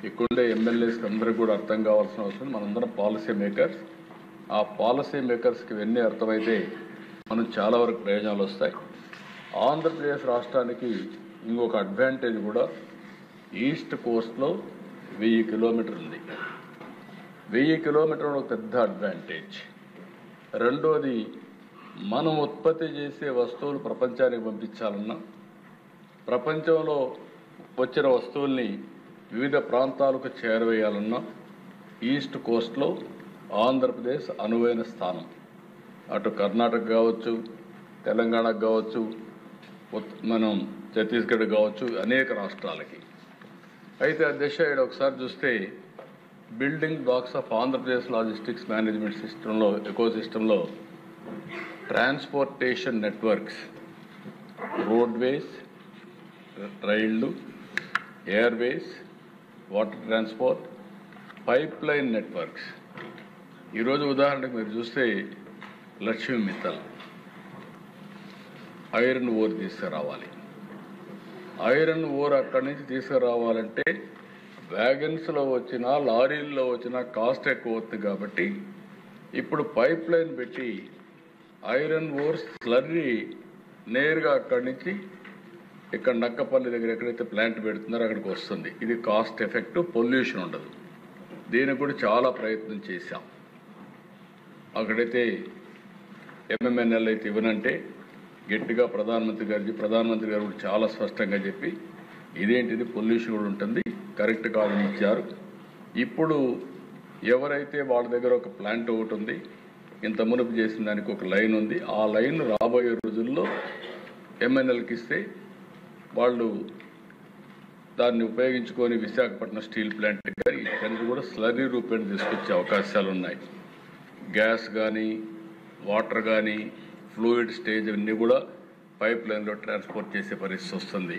ఇక్కడుండే ఎమ్మెల్యేస్కి అందరికీ కూడా అర్థం కావాల్సిన అవసరం. మనందరం పాలసీ మేకర్స్. ఆ పాలసీ మేకర్స్కి ఇవన్నీ అర్థమైతే మనం చాలా వరకు ప్రయోజనాలు వస్తాయి. ఆంధ్రప్రదేశ్ రాష్ట్రానికి ఇంకొక అడ్వాంటేజ్ కూడా ఈస్ట్ కోస్ట్లో 1000 కిలోమీటర్లు ఉంది. 1000 కిలోమీటర్లు ఒక పెద్ద అడ్వాంటేజ్. రెండోది, మనం ఉత్పత్తి చేసే వస్తువులు ప్రపంచానికి పంపించాలన్నా, ప్రపంచంలో వచ్చిన వస్తువుల్ని వివిధ ప్రాంతాలకు చేరవేయాలన్నా ఈస్ట్ కోస్ట్లో ఆంధ్రప్రదేశ్ అనువైన స్థానం. అటు కర్ణాటక కావచ్చు, తెలంగాణకు కావచ్చు, మనం ఛత్తీస్గఢ్ కావచ్చు, అనేక రాష్ట్రాలకి. అయితే అధ్యక్ష, ఇక్కడ ఒకసారి చూస్తే building blocks of Andhra Pradesh logistics management సిస్టంలో, ఎకోసిస్టంలో ట్రాన్స్పోర్టేషన్ నెట్వర్క్స్, రోడ్వేస్, రైళ్లు, Airways, water transport, pipe line networks. ఈరోజు ఉదాహరణకు మీరు చూస్తే లక్ష్మీ మిత్తల్ ఐరన్ ఓర్ తీసుకురావాలి. ఐరన్ ఓర్ అక్కడి నుంచి తీసుకురావాలంటే వ్యాగన్స్లో వచ్చినా లారీల్లో వచ్చినా కాస్ట్ ఎక్కువ అవుతుంది. కాబట్టి ఇప్పుడు పైప్ లైన్ పెట్టి ఐరన్ ఓర్ స్లర్రీ నేరుగా అక్కడి నుంచి ఇక్కడ నక్కపల్లి దగ్గర ఎక్కడైతే ప్లాంట్ పెడుతున్నారో అక్కడికి వస్తుంది. ఇది కాస్ట్ ఎఫెక్టివ్, పొల్యూషన్ ఉండదు. దీనికి కూడా చాలా ప్రయత్నం చేశాం. అక్కడైతే MMNL అయితే ఇవ్వనంటే గట్టిగా ప్రధానమంత్రి గారు కూడా చాలా స్పష్టంగా చెప్పి ఇదేంటిది పొల్యూషన్ కూడా ఉంటుంది, కరెక్ట్ కాదని ఇచ్చారు. ఇప్పుడు ఎవరైతే వాళ్ళ దగ్గర ఒక ప్లాంట్ ఒకటి ఉంది, ఇంత మునుపు చేసిన దానికి ఒక లైన్ ఉంది, ఆ లైన్ రాబోయే రోజుల్లో MNLకి ఇస్తే వాళ్ళు దాన్ని ఉపయోగించుకొని విశాఖపట్నం స్టీల్ ప్లాంట్ కానీ ఇవన్నీ కూడా స్లర్రీ రూపేణ తీసుకొచ్చే అవకాశాలు ఉన్నాయి. గ్యాస్ కానీ, వాటర్ కానీ, ఫ్లూయిడ్ స్టేజ్ అన్నీ కూడా పైప్ లైన్లో ట్రాన్స్పోర్ట్ చేసే పరిస్థితి వస్తుంది.